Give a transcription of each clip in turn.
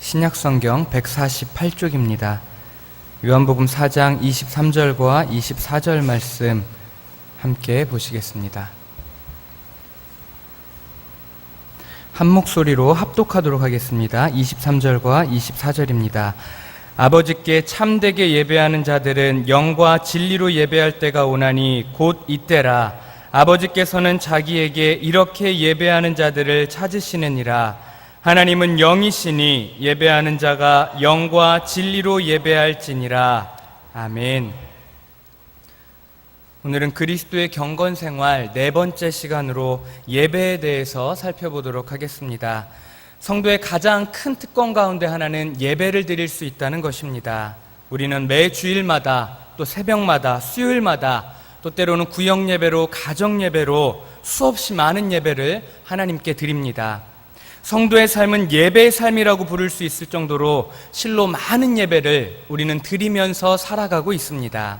신약성경 148쪽입니다. 요한복음 4장 23절과 24절 말씀 함께 보시겠습니다. 한 목소리로 합독하도록 하겠습니다. 23절과 24절입니다. 아버지께 참되게 예배하는 자들은 영과 진리로 예배할 때가 오나니 곧 이때라. 아버지께서는 자기에게 이렇게 예배하는 자들을 찾으시느니라. 하나님은 영이시니 예배하는 자가 영과 진리로 예배할지니라. 아멘. 오늘은 그리스도의 경건생활 네 번째 시간으로 예배에 대해서 살펴보도록 하겠습니다. 성도의 가장 큰 특권 가운데 하나는 예배를 드릴 수 있다는 것입니다. 우리는 매 주일마다 또 새벽마다 수요일마다 또 때로는 구역 예배로 가정 예배로 수없이 많은 예배를 하나님께 드립니다. 성도의 삶은 예배의 삶이라고 부를 수 있을 정도로 실로 많은 예배를 우리는 드리면서 살아가고 있습니다.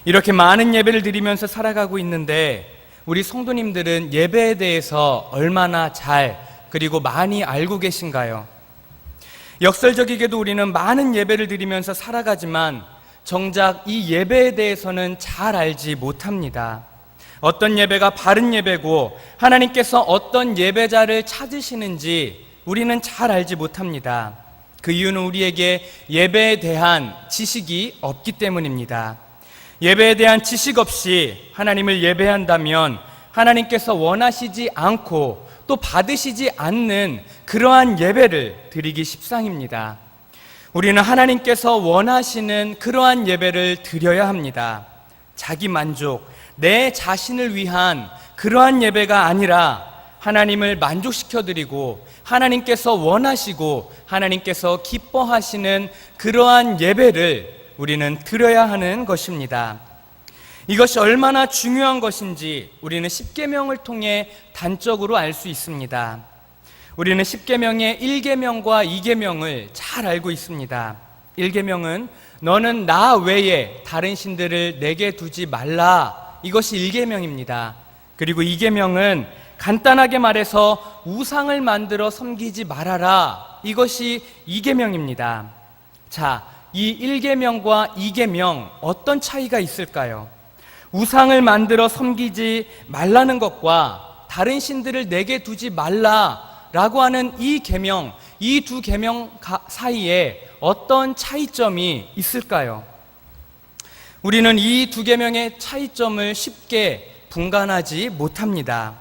이렇게 많은 예배를 드리면서 살아가고 있는데 우리 성도님들은 예배에 대해서 얼마나 잘 그리고 많이 알고 계신가요? 역설적이게도 우리는 많은 예배를 드리면서 살아가지만 정작 이 예배에 대해서는 잘 알지 못합니다. 어떤 예배가 바른 예배고 하나님께서 어떤 예배자를 찾으시는지 우리는 잘 알지 못합니다. 그 이유는 우리에게 예배에 대한 지식이 없기 때문입니다. 예배에 대한 지식 없이 하나님을 예배한다면 하나님께서 원하시지 않고 또 받으시지 않는 그러한 예배를 드리기 십상입니다. 우리는 하나님께서 원하시는 그러한 예배를 드려야 합니다. 자기 만족, 내 자신을 위한 그러한 예배가 아니라 하나님을 만족시켜드리고 하나님께서 원하시고 하나님께서 기뻐하시는 그러한 예배를 우리는 드려야 하는 것입니다. 이것이 얼마나 중요한 것인지 우리는 십계명을 통해 단적으로 알 수 있습니다. 우리는 십계명의 1계명과 2계명을 잘 알고 있습니다. 1계명은 너는 나 외에 다른 신들을 내게 두지 말라, 이것이 1계명입니다. 그리고 2계명은 간단하게 말해서 우상을 만들어 섬기지 말아라, 이것이 2계명입니다. 자, 이 1계명과 2계명 어떤 차이가 있을까요? 우상을 만들어 섬기지 말라는 것과 다른 신들을 내게 두지 말라라고 하는 이 계명, 이 두 계명 사이에 어떤 차이점이 있을까요? 우리는 이 두 계명의 차이점을 쉽게 분간하지 못합니다.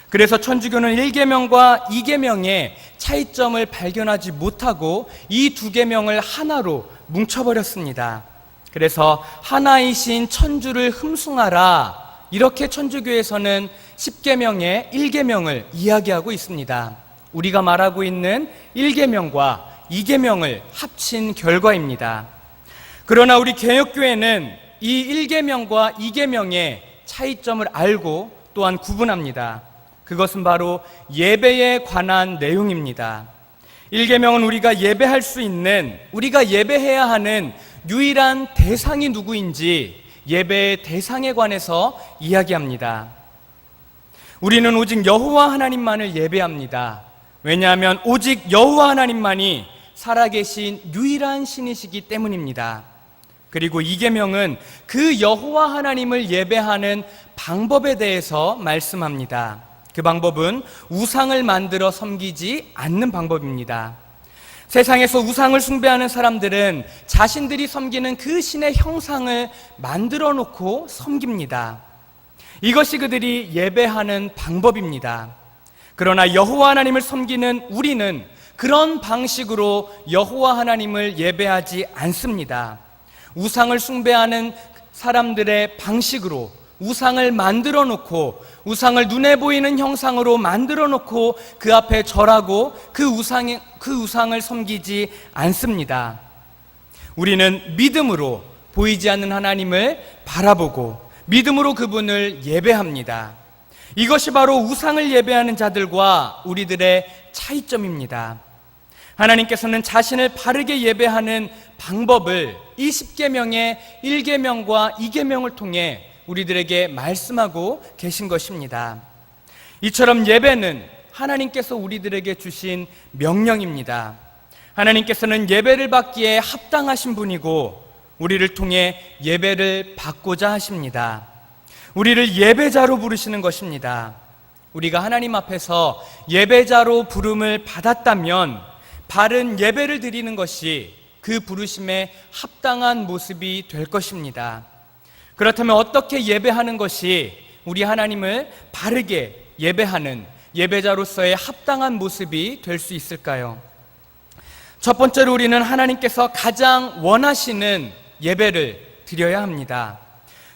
그래서 천주교는 1계명과 2계명의 차이점을 발견하지 못하고 이 두 계명을 하나로 뭉쳐버렸습니다. 그래서 하나이신 천주를 흠숭하라, 이렇게 천주교에서는 10계명의 1계명을 이야기하고 있습니다. 우리가 말하고 있는 1계명과 2계명을 합친 결과입니다. 그러나 우리 개혁교회는 이 1계명과 2계명의 차이점을 알고 또한 구분합니다. 그것은 바로 예배에 관한 내용입니다. 1계명은 우리가 예배할 수 있는, 우리가 예배해야 하는 유일한 대상이 누구인지 예배의 대상에 관해서 이야기합니다. 우리는 오직 여호와 하나님만을 예배합니다. 왜냐하면 오직 여호와 하나님만이 살아계신 유일한 신이시기 때문입니다. 그리고 2계명은 그 여호와 하나님을 예배하는 방법에 대해서 말씀합니다. 그 방법은 우상을 만들어 섬기지 않는 방법입니다. 세상에서 우상을 숭배하는 사람들은 자신들이 섬기는 그 신의 형상을 만들어 놓고 섬깁니다. 이것이 그들이 예배하는 방법입니다. 그러나 여호와 하나님을 섬기는 우리는 그런 방식으로 여호와 하나님을 예배하지 않습니다. 우상을 숭배하는 사람들의 방식으로 우상을 만들어 놓고 우상을 눈에 보이는 형상으로 만들어 놓고 그 앞에 절하고 그 우상을 섬기지 않습니다. 우리는 믿음으로 보이지 않는 하나님을 바라보고 믿음으로 그분을 예배합니다. 이것이 바로 우상을 예배하는 자들과 우리들의 차이점입니다. 하나님께서는 자신을 바르게 예배하는 방법을 이 10계명의 1계명과 2계명을 통해 우리들에게 말씀하고 계신 것입니다. 이처럼 예배는 하나님께서 우리들에게 주신 명령입니다. 하나님께서는 예배를 받기에 합당하신 분이고 우리를 통해 예배를 받고자 하십니다. 우리를 예배자로 부르시는 것입니다. 우리가 하나님 앞에서 예배자로 부름을 받았다면 바른 예배를 드리는 것이 그 부르심에 합당한 모습이 될 것입니다. 그렇다면 어떻게 예배하는 것이 우리 하나님을 바르게 예배하는 예배자로서의 합당한 모습이 될 수 있을까요? 첫 번째로 우리는 하나님께서 가장 원하시는 예배를 드려야 합니다.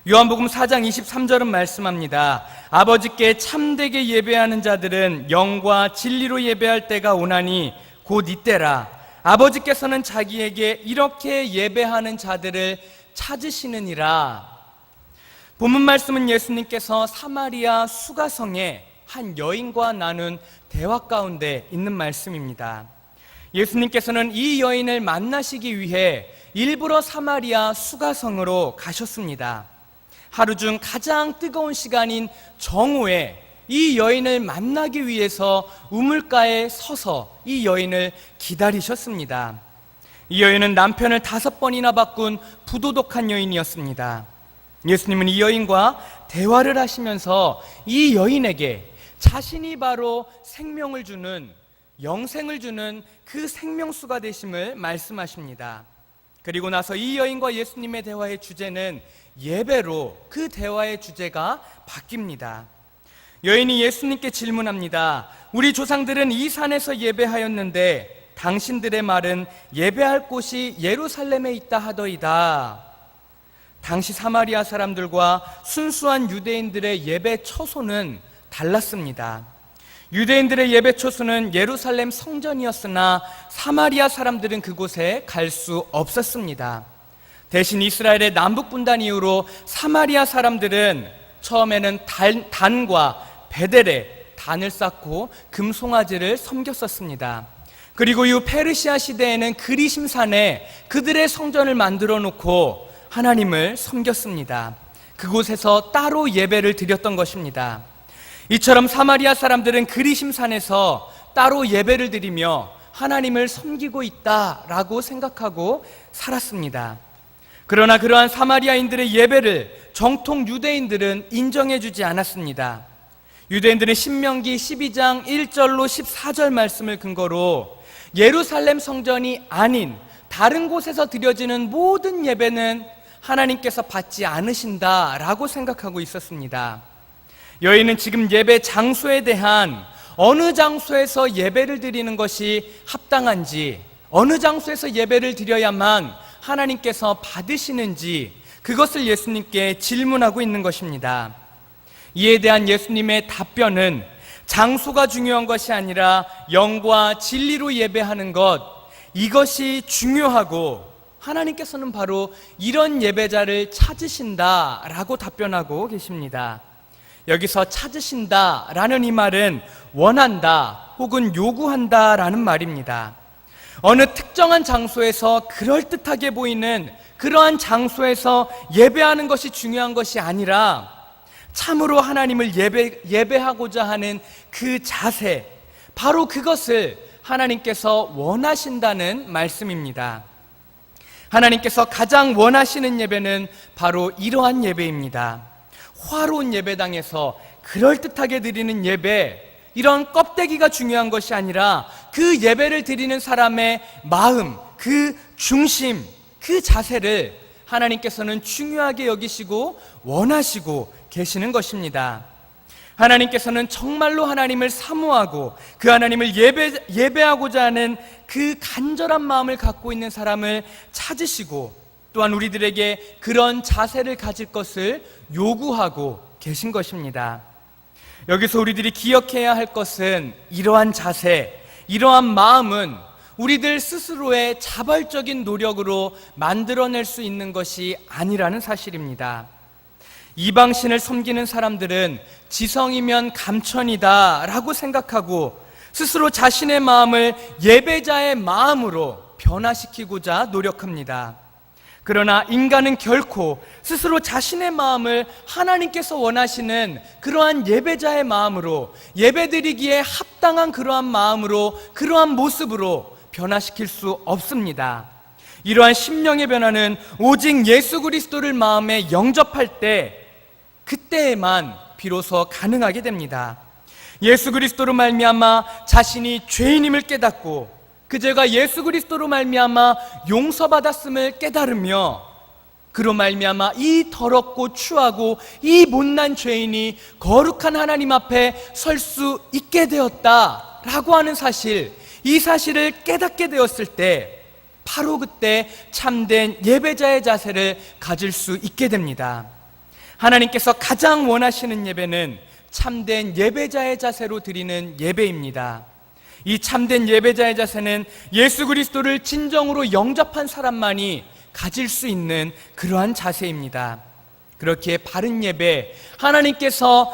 요한복음 4장 23절은 말씀합니다. 아버지께 참되게 예배하는 자들은 영과 진리로 예배할 때가 오나니 곧 이때라. 아버지께서는 자기에게 이렇게 예배하는 자들을 찾으시느니라. 본문 말씀은 예수님께서 사마리아 수가성에 한 여인과 나눈 대화 가운데 있는 말씀입니다. 예수님께서는 이 여인을 만나시기 위해 일부러 사마리아 수가성으로 가셨습니다. 하루 중 가장 뜨거운 시간인 정오에 이 여인을 만나기 위해서 우물가에 서서 이 여인을 기다리셨습니다. 이 여인은 남편을 5번이나 바꾼 부도덕한 여인이었습니다. 예수님은 이 여인과 대화를 하시면서 이 여인에게 자신이 바로 생명을 주는, 영생을 주는 그 생명수가 되심을 말씀하십니다. 그리고 나서 이 여인과 예수님의 대화의 주제는 예배로 그 대화의 주제가 바뀝니다. 여인이 예수님께 질문합니다. 우리 조상들은 이 산에서 예배하였는데 당신들의 말은 예배할 곳이 예루살렘에 있다 하더이다. 당시 사마리아 사람들과 순수한 유대인들의 예배 처소는 달랐습니다. 유대인들의 예배 처소는 예루살렘 성전이었으나 사마리아 사람들은 그곳에 갈 수 없었습니다. 대신 이스라엘의 남북 분단 이후로 사마리아 사람들은 처음에는 단과 베델에 단을 쌓고 금송아지를 섬겼었습니다. 그리고 이후 페르시아 시대에는 그리심산에 그들의 성전을 만들어 놓고 하나님을 섬겼습니다. 그곳에서 따로 예배를 드렸던 것입니다. 이처럼 사마리아 사람들은 그리심산에서 따로 예배를 드리며 하나님을 섬기고 있다라고 생각하고 살았습니다. 그러나 그러한 사마리아인들의 예배를 정통 유대인들은 인정해주지 않았습니다. 유대인들은 신명기 12장 1절로 14절 말씀을 근거로 예루살렘 성전이 아닌 다른 곳에서 드려지는 모든 예배는 하나님께서 받지 않으신다라고 생각하고 있었습니다. 여인은 지금 예배 장소에 대한 어느 장소에서 예배를 드리는 것이 합당한지, 어느 장소에서 예배를 드려야만 하나님께서 받으시는지 그것을 예수님께 질문하고 있는 것입니다. 이에 대한 예수님의 답변은 장소가 중요한 것이 아니라 영과 진리로 예배하는 것, 이것이 중요하고 하나님께서는 바로 이런 예배자를 찾으신다라고 답변하고 계십니다. 여기서 찾으신다라는 이 말은 원한다 혹은 요구한다라는 말입니다. 어느 특정한 장소에서 그럴듯하게 보이는 그러한 장소에서 예배하는 것이 중요한 것이 아니라 참으로 하나님을 예배하고자 하는 그 자세, 바로 그것을 하나님께서 원하신다는 말씀입니다. 하나님께서 가장 원하시는 예배는 바로 이러한 예배입니다. 화로운 예배당에서 그럴듯하게 드리는 예배, 이런 껍데기가 중요한 것이 아니라 그 예배를 드리는 사람의 마음, 그 중심, 그 자세를 하나님께서는 중요하게 여기시고 원하시고 계시는 것입니다. 하나님께서는 정말로 하나님을 사모하고 그 하나님을 예배하고자 하는 그 간절한 마음을 갖고 있는 사람을 찾으시고 또한 우리들에게 그런 자세를 가질 것을 요구하고 계신 것입니다. 여기서 우리들이 기억해야 할 것은 이러한 자세, 이러한 마음은 우리들 스스로의 자발적인 노력으로 만들어낼 수 있는 것이 아니라는 사실입니다. 이방신을 섬기는 사람들은 지성이면 감천이다 라고 생각하고 스스로 자신의 마음을 예배자의 마음으로 변화시키고자 노력합니다. 그러나 인간은 결코 스스로 자신의 마음을 하나님께서 원하시는 그러한 예배자의 마음으로, 예배드리기에 합당한 그러한 마음으로, 그러한 모습으로 변화시킬 수 없습니다. 이러한 심령의 변화는 오직 예수 그리스도를 마음에 영접할 때, 그때에만 비로소 가능하게 됩니다. 예수 그리스도로 말미암아 자신이 죄인임을 깨닫고 그 죄가 예수 그리스도로 말미암아 용서받았음을 깨달으며, 그로 말미암아 이 더럽고 추하고 이 못난 죄인이 거룩한 하나님 앞에 설 수 있게 되었다라고 하는 사실, 이 사실을 깨닫게 되었을 때 바로 그때 참된 예배자의 자세를 가질 수 있게 됩니다. 하나님께서 가장 원하시는 예배는 참된 예배자의 자세로 드리는 예배입니다. 이 참된 예배자의 자세는 예수 그리스도를 진정으로 영접한 사람만이 가질 수 있는 그러한 자세입니다. 그렇기에 바른 예배, 하나님께서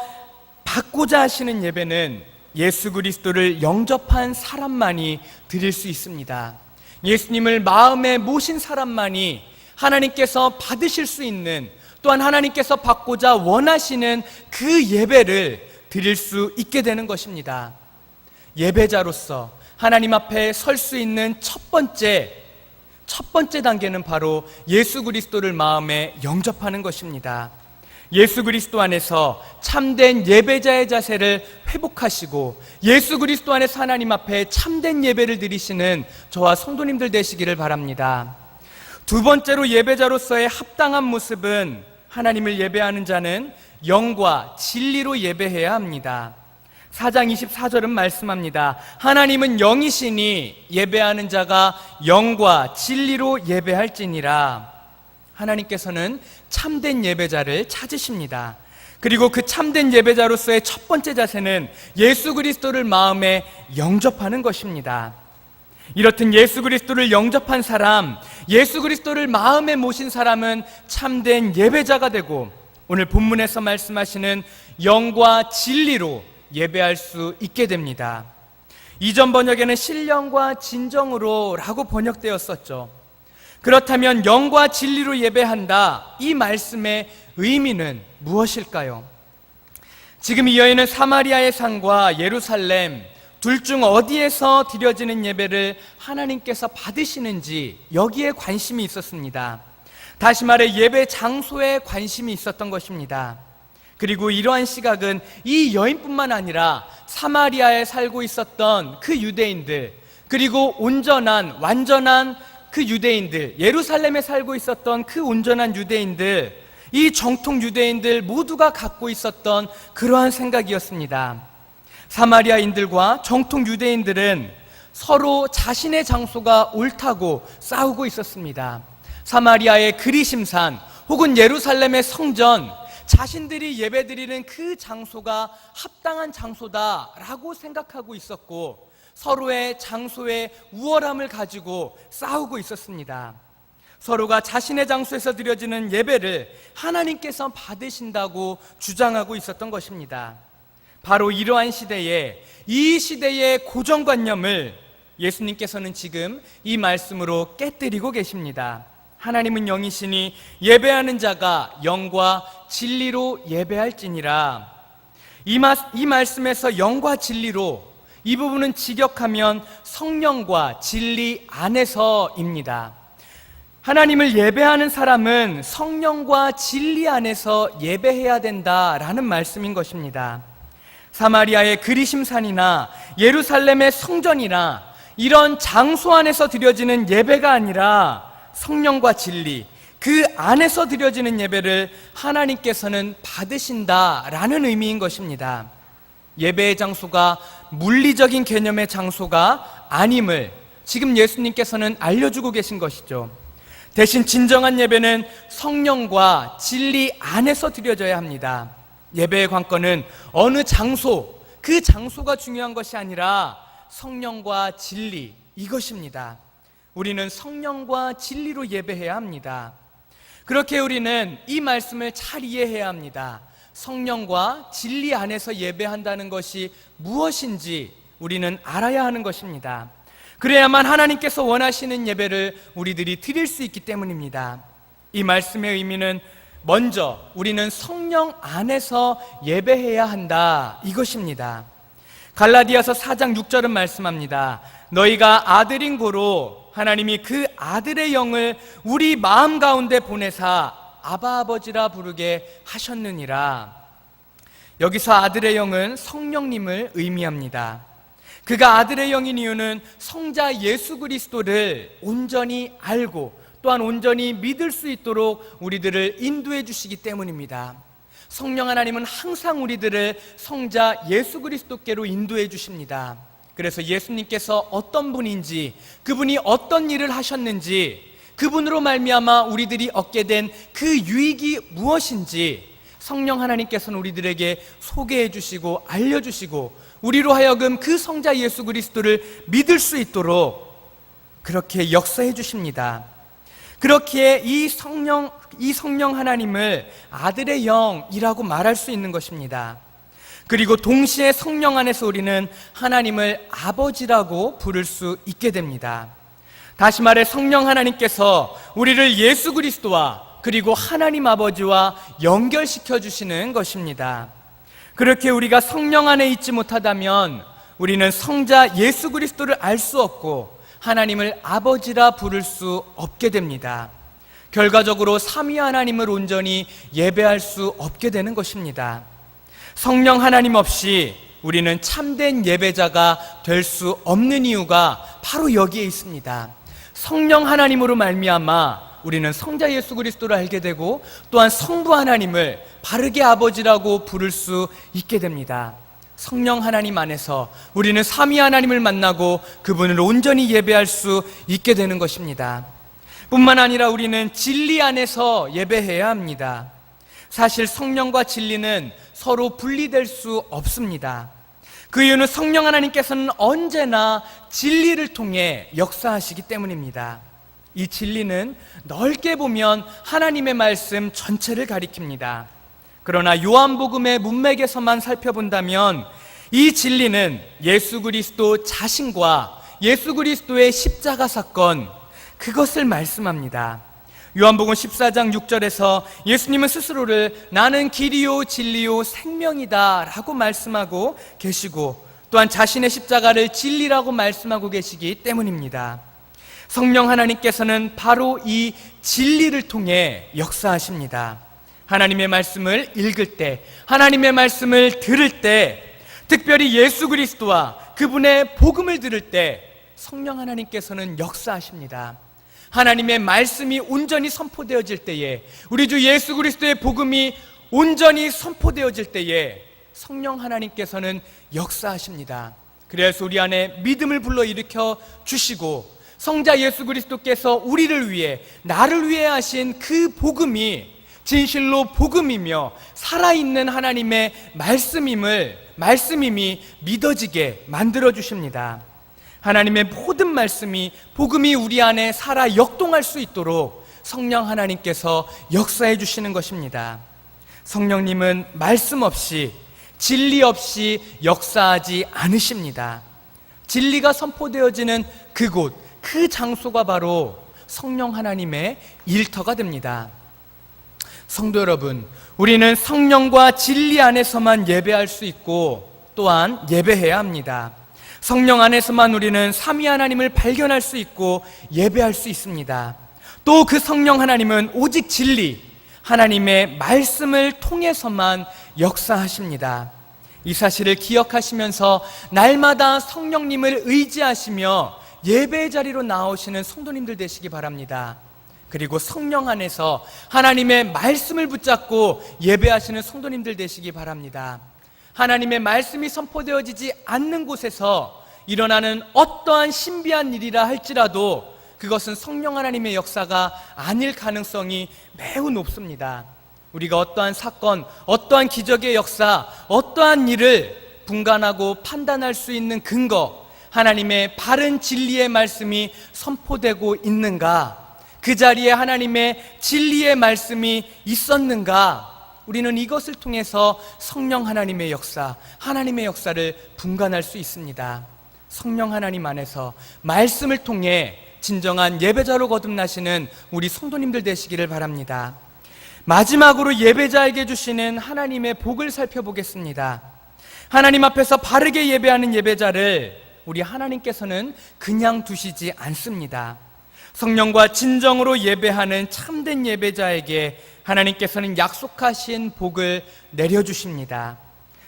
받고자 하시는 예배는 예수 그리스도를 영접한 사람만이 드릴 수 있습니다. 예수님을 마음에 모신 사람만이 하나님께서 받으실 수 있는, 또한 하나님께서 받고자 원하시는 그 예배를 드릴 수 있게 되는 것입니다. 예배자로서 하나님 앞에 설 수 있는 첫 번째 단계는 바로 예수 그리스도를 마음에 영접하는 것입니다. 예수 그리스도 안에서 참된 예배자의 자세를 회복하시고 예수 그리스도 안에서 하나님 앞에 참된 예배를 드리시는 저와 성도님들 되시기를 바랍니다. 두 번째로 예배자로서의 합당한 모습은, 하나님을 예배하는 자는 영과 진리로 예배해야 합니다. 4장 24절은 말씀합니다. 하나님은 영이시니 예배하는 자가 영과 진리로 예배할지니라. 하나님께서는 참된 예배자를 찾으십니다. 그리고 그 참된 예배자로서의 첫 번째 자세는 예수 그리스도를 마음에 영접하는 것입니다. 이렇듯 예수 그리스도를 영접한 사람, 예수 그리스도를 마음에 모신 사람은 참된 예배자가 되고, 오늘 본문에서 말씀하시는 영과 진리로 예배할 수 있게 됩니다. 이전 번역에는 신령과 진정으로 라고 번역되었었죠. 그렇다면 영과 진리로 예배한다, 이 말씀의 의미는 무엇일까요? 지금 이 여인은 사마리아의 산과 예루살렘 둘 중 어디에서 드려지는 예배를 하나님께서 받으시는지 여기에 관심이 있었습니다. 다시 말해 예배 장소에 관심이 있었던 것입니다. 그리고 이러한 시각은 이 여인뿐만 아니라 사마리아에 살고 있었던 그 유대인들, 그리고 완전한 그 유대인들, 예루살렘에 살고 있었던 그 온전한 유대인들, 이 정통 유대인들 모두가 갖고 있었던 그러한 생각이었습니다. 사마리아인들과 정통 유대인들은 서로 자신의 장소가 옳다고 싸우고 있었습니다. 사마리아의 그리심산 혹은 예루살렘의 성전, 자신들이 예배드리는 그 장소가 합당한 장소다라고 생각하고 있었고, 서로의 장소의 우월함을 가지고 싸우고 있었습니다. 서로가 자신의 장소에서 드려지는 예배를 하나님께서 받으신다고 주장하고 있었던 것입니다. 바로 이러한 시대에, 이 시대의 고정관념을 예수님께서는 지금 이 말씀으로 깨뜨리고 계십니다. 하나님은 영이시니 예배하는 자가 영과 진리로 예배할지니라. 이 말씀에서 영과 진리로, 이 부분은 직역하면 성령과 진리 안에서입니다. 하나님을 예배하는 사람은 성령과 진리 안에서 예배해야 된다라는 말씀인 것입니다. 사마리아의 그리심산이나 예루살렘의 성전이나 이런 장소 안에서 드려지는 예배가 아니라 성령과 진리, 그 안에서 드려지는 예배를 하나님께서는 받으신다라는 의미인 것입니다. 예배의 장소가 물리적인 개념의 장소가 아님을 지금 예수님께서는 알려주고 계신 것이죠. 대신 진정한 예배는 성령과 진리 안에서 드려져야 합니다. 예배의 관건은 어느 장소, 그 장소가 중요한 것이 아니라 성령과 진리, 이것입니다. 우리는 성령과 진리로 예배해야 합니다. 그렇게 우리는 이 말씀을 잘 이해해야 합니다. 성령과 진리 안에서 예배한다는 것이 무엇인지 우리는 알아야 하는 것입니다. 그래야만 하나님께서 원하시는 예배를 우리들이 드릴 수 있기 때문입니다. 이 말씀의 의미는 먼저 우리는 성령 안에서 예배해야 한다, 이것입니다. 갈라디아서 4장 6절은 말씀합니다. 너희가 아들인 고로 하나님이 그 아들의 영을 우리 마음 가운데 보내사 아바 아버지라 부르게 하셨느니라. 여기서 아들의 영은 성령님을 의미합니다. 그가 아들의 영인 이유는 성자 예수 그리스도를 온전히 알고 또한 온전히 믿을 수 있도록 우리들을 인도해 주시기 때문입니다. 성령 하나님은 항상 우리들을 성자 예수 그리스도께로 인도해 주십니다. 그래서 예수님께서 어떤 분인지, 그분이 어떤 일을 하셨는지, 그분으로 말미암아 우리들이 얻게 된 그 유익이 무엇인지 성령 하나님께서는 우리들에게 소개해 주시고 알려주시고 우리로 하여금 그 성자 예수 그리스도를 믿을 수 있도록 그렇게 역사해 주십니다. 그렇기에 이 성령 하나님을 아들의 영이라고 말할 수 있는 것입니다. 그리고 동시에 성령 안에서 우리는 하나님을 아버지라고 부를 수 있게 됩니다. 다시 말해 성령 하나님께서 우리를 예수 그리스도와 그리고 하나님 아버지와 연결시켜 주시는 것입니다. 그렇게 우리가 성령 안에 있지 못하다면 우리는 성자 예수 그리스도를 알 수 없고 하나님을 아버지라 부를 수 없게 됩니다. 결과적으로 삼위 하나님을 온전히 예배할 수 없게 되는 것입니다. 성령 하나님 없이 우리는 참된 예배자가 될 수 없는 이유가 바로 여기에 있습니다. 성령 하나님으로 말미암아 우리는 성자 예수 그리스도를 알게 되고 또한 성부 하나님을 바르게 아버지라고 부를 수 있게 됩니다. 성령 하나님 안에서 우리는 삼위 하나님을 만나고 그분을 온전히 예배할 수 있게 되는 것입니다. 뿐만 아니라 우리는 진리 안에서 예배해야 합니다. 사실 성령과 진리는 서로 분리될 수 없습니다. 그 이유는 성령 하나님께서는 언제나 진리를 통해 역사하시기 때문입니다. 이 진리는 넓게 보면 하나님의 말씀 전체를 가리킵니다. 그러나 요한복음의 문맥에서만 살펴본다면 이 진리는 예수 그리스도 자신과 예수 그리스도의 십자가 사건, 그것을 말씀합니다. 요한복음 14장 6절에서 예수님은 스스로를 나는 길이요 진리요 생명이다 라고 말씀하고 계시고 또한 자신의 십자가를 진리라고 말씀하고 계시기 때문입니다. 성령 하나님께서는 바로 이 진리를 통해 역사하십니다. 하나님의 말씀을 읽을 때, 하나님의 말씀을 들을 때, 특별히 예수 그리스도와 그분의 복음을 들을 때 성령 하나님께서는 역사하십니다. 하나님의 말씀이 온전히 선포되어질 때에, 우리 주 예수 그리스도의 복음이 온전히 선포되어질 때에 성령 하나님께서는 역사하십니다. 그래서 우리 안에 믿음을 불러일으켜 주시고 성자 예수 그리스도께서 우리를 위해, 나를 위해 하신 그 복음이 진실로 복음이며 살아있는 하나님의 말씀임이 믿어지게 만들어 주십니다. 하나님의 모든 말씀이, 복음이 우리 안에 살아 역동할 수 있도록 성령 하나님께서 역사해 주시는 것입니다. 성령님은 말씀 없이, 진리 없이 역사하지 않으십니다. 진리가 선포되어지는 그곳, 그 장소가 바로 성령 하나님의 일터가 됩니다. 성도 여러분, 우리는 성령과 진리 안에서만 예배할 수 있고 또한 예배해야 합니다. 성령 안에서만 우리는 삼위 하나님을 발견할 수 있고 예배할 수 있습니다. 또 그 성령 하나님은 오직 진리, 하나님의 말씀을 통해서만 역사하십니다. 이 사실을 기억하시면서 날마다 성령님을 의지하시며 예배의 자리로 나오시는 성도님들 되시기 바랍니다. 그리고 성령 안에서 하나님의 말씀을 붙잡고 예배하시는 성도님들 되시기 바랍니다. 하나님의 말씀이 선포되어지지 않는 곳에서 일어나는 어떠한 신비한 일이라 할지라도 그것은 성령 하나님의 역사가 아닐 가능성이 매우 높습니다. 우리가 어떠한 사건, 어떠한 기적의 역사, 어떠한 일을 분간하고 판단할 수 있는 근거, 하나님의 바른 진리의 말씀이 선포되고 있는가, 그 자리에 하나님의 진리의 말씀이 있었는가, 우리는 이것을 통해서 성령 하나님의 역사, 하나님의 역사를 분간할 수 있습니다. 성령 하나님 안에서 말씀을 통해 진정한 예배자로 거듭나시는 우리 성도님들 되시기를 바랍니다. 마지막으로 예배자에게 주시는 하나님의 복을 살펴보겠습니다. 하나님 앞에서 바르게 예배하는 예배자를 우리 하나님께서는 그냥 두시지 않습니다. 성령과 진정으로 예배하는 참된 예배자에게 하나님께서는 약속하신 복을 내려주십니다.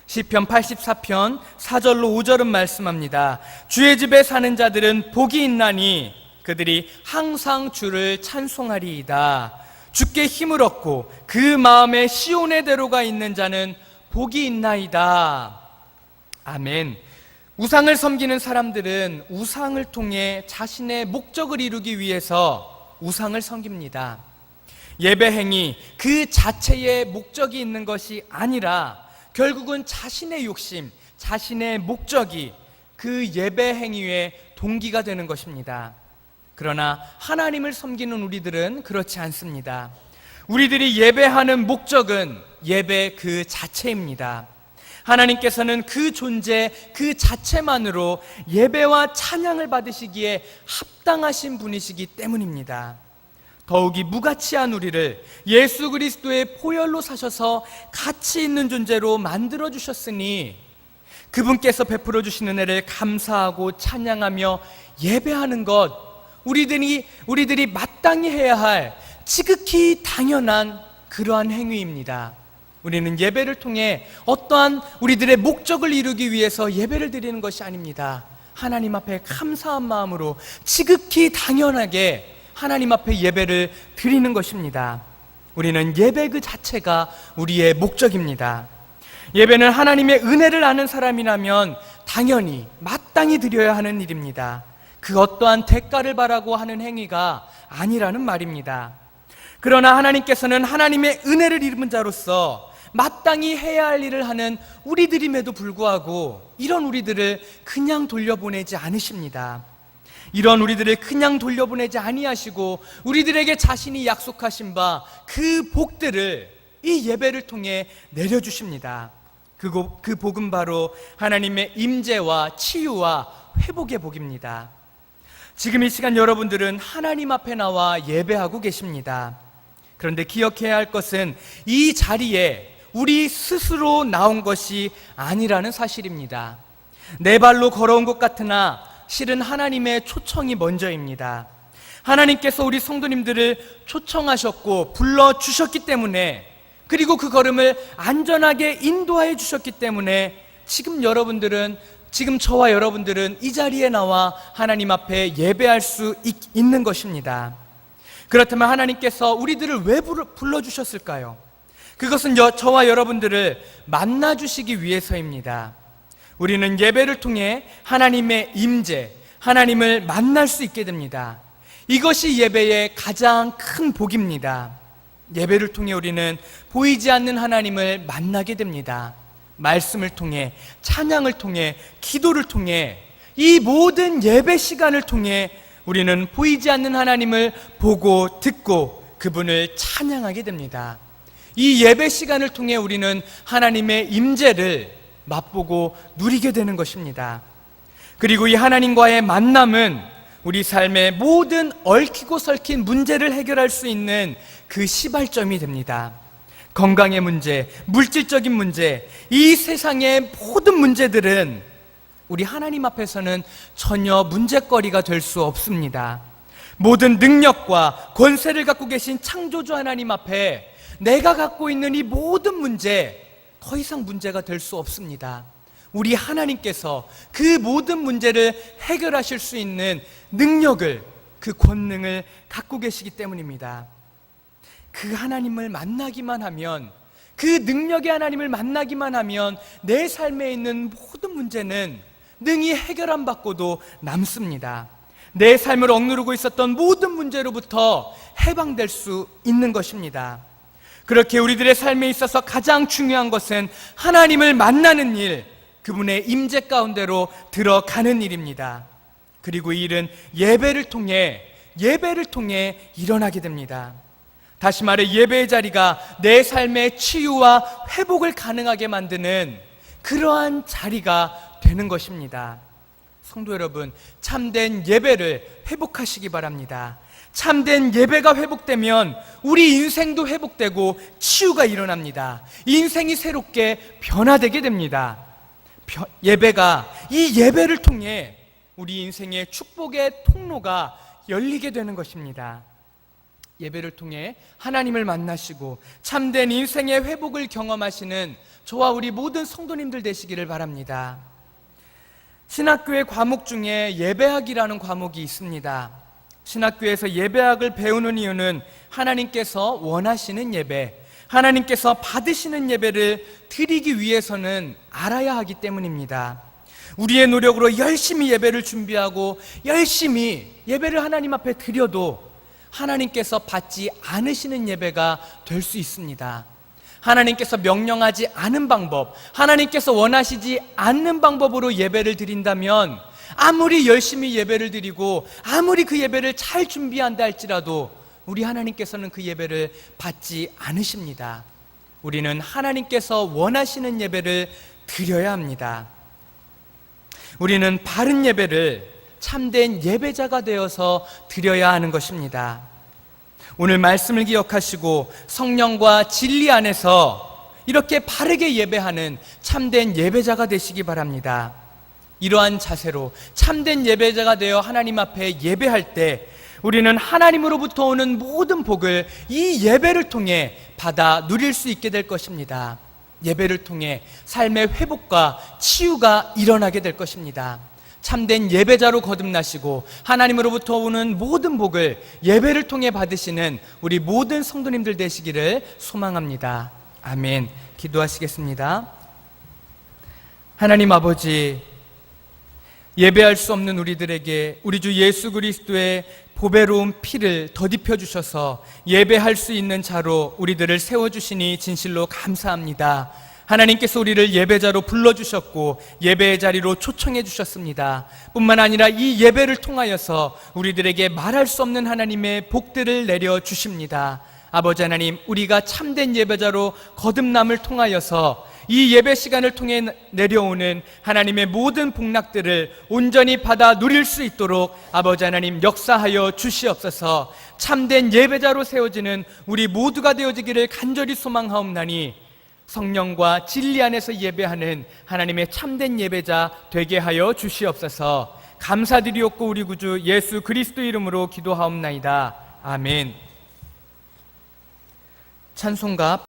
시편 84편 4절로 5절은 말씀합니다. 주의 집에 사는 자들은 복이 있나니 그들이 항상 주를 찬송하리이다. 주께 힘을 얻고 그 마음에 시온의 대로가 있는 자는 복이 있나이다. 아멘. 우상을 섬기는 사람들은 우상을 통해 자신의 목적을 이루기 위해서 우상을 섬깁니다. 예배 행위 그 자체에 목적이 있는 것이 아니라 결국은 자신의 욕심, 자신의 목적이 그 예배 행위의 동기가 되는 것입니다. 그러나 하나님을 섬기는 우리들은 그렇지 않습니다. 우리들이 예배하는 목적은 예배 그 자체입니다. 하나님께서는 그 존재 그 자체만으로 예배와 찬양을 받으시기에 합당하신 분이시기 때문입니다. 더욱이 무가치한 우리를 예수 그리스도의 보혈로 사셔서 가치 있는 존재로 만들어 주셨으니 그분께서 베풀어 주신 은혜를 감사하고 찬양하며 예배하는 것, 우리들이 마땅히 해야 할 지극히 당연한 그러한 행위입니다. 우리는 예배를 통해 어떠한 우리들의 목적을 이루기 위해서 예배를 드리는 것이 아닙니다. 하나님 앞에 감사한 마음으로 지극히 당연하게 하나님 앞에 예배를 드리는 것입니다. 우리는 예배 그 자체가 우리의 목적입니다. 예배는 하나님의 은혜를 아는 사람이라면 당연히 마땅히 드려야 하는 일입니다. 그 어떠한 대가를 바라고 하는 행위가 아니라는 말입니다. 그러나 하나님께서는 하나님의 은혜를 입은 자로서 마땅히 해야 할 일을 하는 우리들임에도 불구하고 이런 우리들을 그냥 돌려보내지 않으십니다. 이런 우리들을 그냥 돌려보내지 아니하시고 우리들에게 자신이 약속하신 바 그 복들을 이 예배를 통해 내려주십니다. 그 복은 바로 하나님의 임재와 치유와 회복의 복입니다. 지금 이 시간 여러분들은 하나님 앞에 나와 예배하고 계십니다. 그런데 기억해야 할 것은 이 자리에 우리 스스로 나온 것이 아니라는 사실입니다. 내 발로 걸어온 것 같으나 실은 하나님의 초청이 먼저입니다. 하나님께서 우리 성도님들을 초청하셨고 불러주셨기 때문에, 그리고 그 걸음을 안전하게 인도하여 주셨기 때문에 지금 저와 여러분들은 이 자리에 나와 하나님 앞에 예배할 수 있는 것입니다. 그렇다면 하나님께서 우리들을 왜 불러주셨을까요? 그것은 저와 여러분들을 만나주시기 위해서입니다. 우리는 예배를 통해 하나님의 임재, 하나님을 만날 수 있게 됩니다. 이것이 예배의 가장 큰 복입니다. 예배를 통해 우리는 보이지 않는 하나님을 만나게 됩니다. 말씀을 통해, 찬양을 통해, 기도를 통해, 이 모든 예배 시간을 통해 우리는 보이지 않는 하나님을 보고 듣고 그분을 찬양하게 됩니다. 이 예배 시간을 통해 우리는 하나님의 임재를 맛보고 누리게 되는 것입니다. 그리고 이 하나님과의 만남은 우리 삶의 모든 얽히고 설킨 문제를 해결할 수 있는 그 시발점이 됩니다. 건강의 문제, 물질적인 문제, 이 세상의 모든 문제들은 우리 하나님 앞에서는 전혀 문제거리가 될 수 없습니다. 모든 능력과 권세를 갖고 계신 창조주 하나님 앞에 내가 갖고 있는 이 모든 문제, 더 이상 문제가 될 수 없습니다. 우리 하나님께서 그 모든 문제를 해결하실 수 있는 능력을, 그 권능을 갖고 계시기 때문입니다. 그 하나님을 만나기만 하면, 그 능력의 하나님을 만나기만 하면 내 삶에 있는 모든 문제는 능히 해결 안 받고도 남습니다. 내 삶을 억누르고 있었던 모든 문제로부터 해방될 수 있는 것입니다. 그렇게 우리들의 삶에 있어서 가장 중요한 것은 하나님을 만나는 일, 그분의 임재 가운데로 들어가는 일입니다. 그리고 이 일은 예배를 통해 일어나게 됩니다. 다시 말해 예배의 자리가 내 삶의 치유와 회복을 가능하게 만드는 그러한 자리가 되는 것입니다. 성도 여러분, 참된 예배를 회복하시기 바랍니다. 참된 예배가 회복되면 우리 인생도 회복되고 치유가 일어납니다. 인생이 새롭게 변화되게 됩니다. 예배가, 이 예배를 통해 우리 인생의 축복의 통로가 열리게 되는 것입니다. 예배를 통해 하나님을 만나시고 참된 인생의 회복을 경험하시는 저와 우리 모든 성도님들 되시기를 바랍니다. 신학교의 과목 중에 예배학이라는 과목이 있습니다. 신학교에서 예배학을 배우는 이유는 하나님께서 원하시는 예배, 하나님께서 받으시는 예배를 드리기 위해서는 알아야 하기 때문입니다. 우리의 노력으로 열심히 예배를 준비하고 열심히 예배를 하나님 앞에 드려도 하나님께서 받지 않으시는 예배가 될 수 있습니다. 하나님께서 명령하지 않은 방법, 하나님께서 원하시지 않는 방법으로 예배를 드린다면 아무리 열심히 예배를 드리고 아무리 그 예배를 잘 준비한다 할지라도 우리 하나님께서는 그 예배를 받지 않으십니다. 우리는 하나님께서 원하시는 예배를 드려야 합니다. 우리는 바른 예배를 참된 예배자가 되어서 드려야 하는 것입니다. 오늘 말씀을 기억하시고 성령과 진리 안에서 이렇게 바르게 예배하는 참된 예배자가 되시기 바랍니다. 이러한 자세로 참된 예배자가 되어 하나님 앞에 예배할 때 우리는 하나님으로부터 오는 모든 복을 이 예배를 통해 받아 누릴 수 있게 될 것입니다. 예배를 통해 삶의 회복과 치유가 일어나게 될 것입니다. 참된 예배자로 거듭나시고 하나님으로부터 오는 모든 복을 예배를 통해 받으시는 우리 모든 성도님들 되시기를 소망합니다. 아멘. 기도하시겠습니다. 하나님 아버지, 예배할 수 없는 우리들에게 우리 주 예수 그리스도의 보배로운 피를 덧입혀 주셔서 예배할 수 있는 자로 우리들을 세워주시니 진실로 감사합니다. 하나님께서 우리를 예배자로 불러주셨고 예배의 자리로 초청해 주셨습니다. 뿐만 아니라 이 예배를 통하여서 우리들에게 말할 수 없는 하나님의 복들을 내려주십니다. 아버지 하나님, 우리가 참된 예배자로 거듭남을 통하여서 이 예배 시간을 통해 내려오는 하나님의 모든 복락들을 온전히 받아 누릴 수 있도록 아버지 하나님 역사하여 주시옵소서. 참된 예배자로 세워지는 우리 모두가 되어지기를 간절히 소망하옵나니 성령과 진리 안에서 예배하는 하나님의 참된 예배자 되게 하여 주시옵소서. 감사드리옵고 우리 구주 예수 그리스도 이름으로 기도하옵나이다. 아멘. 찬송가